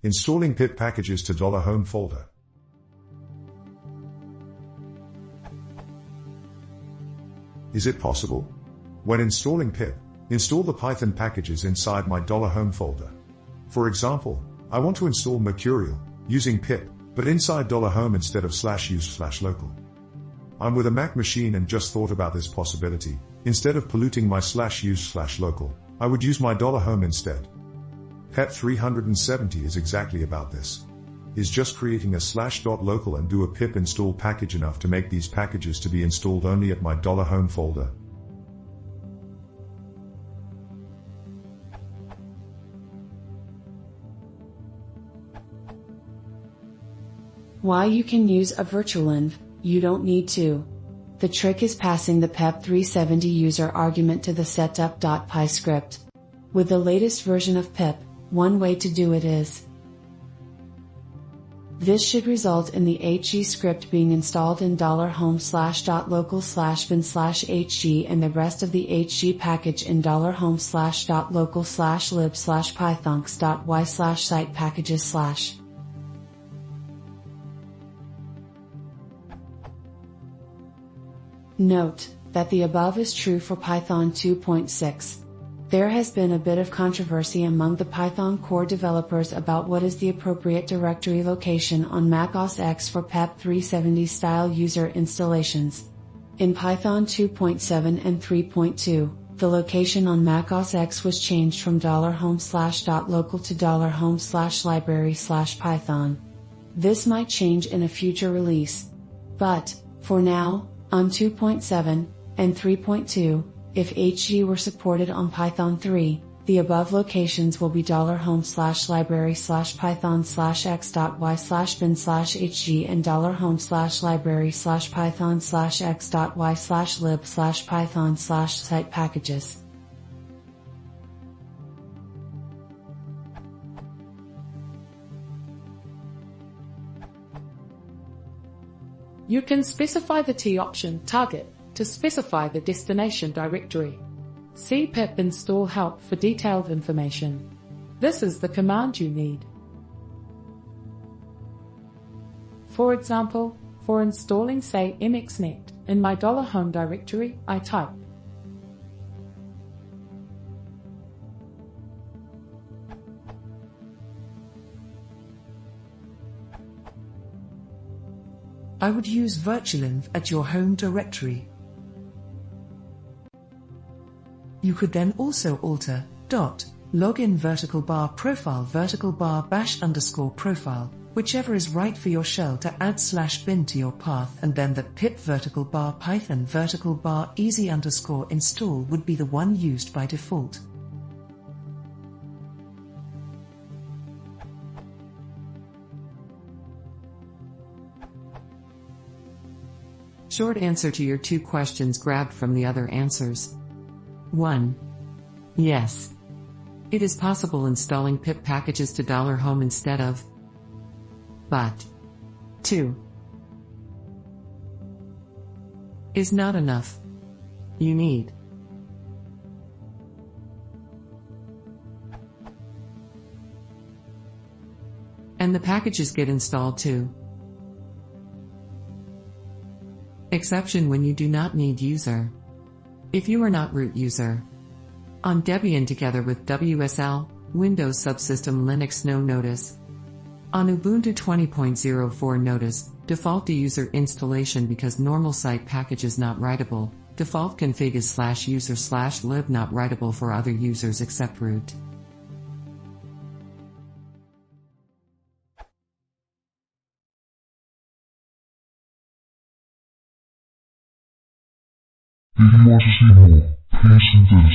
Installing pip packages to $home folder. Is it possible? When installing pip, install the Python packages inside my $home folder. For example, I want to install Mercurial, using pip, but inside $home instead of /use/local. I'm with a Mac machine and just thought about this possibility. Instead of polluting my /use/local, I would use my $home instead. Pep 370 is exactly about this. Is just creating a /.local and do a pip install package enough to make these packages to be installed only at my $home folder. Why you can use a virtual env, you don't need to. The trick is passing the pep 370 user argument to the setup.py script. With the latest version of pip, one way to do it is. This should result in the HG script being installed in $home/.local/bin/hg and the rest of the HG package in $home/.local/lib/pythonx.y/site packages/. Note that the above is true for Python 2.6. There has been a bit of controversy among the Python core developers about what is the appropriate directory location on Mac OS X for pep 370 style user installations. In Python 2.7 and 3.2, the location on Mac OS X was changed from $home/.local to $home/library/python. This might change in a future release. But, for now, on 2.7 and 3.2, if HG were supported on Python 3, the above locations will be $home/library/python/x.y/bin/hg and $home/library/python/x.y/lib/python/site packages. You can specify the T option target to specify the destination directory. See pip install help for detailed information. This is the command you need. For example, for installing say mxnet, in my $home directory, I type I would use virtualenv at your home directory. You could then also alter .login _profile _bash_profile, whichever is right for your shell to add /bin to your path, and then the pip _python _easy_install would be the one used by default. Short answer to your two questions grabbed from the other answers. 1. Yes. It is possible installing pip packages to $home instead of. But 2. Is not enough. You need. And the packages get installed too. Exception when you do not need user. If you are not root user. On Debian together with WSL, Windows Subsystem Linux no notice. On Ubuntu 20.04 notice, default to user installation because normal site package is not writable, default config is /user/lib not writable for other users except root. If you want to see more, please consider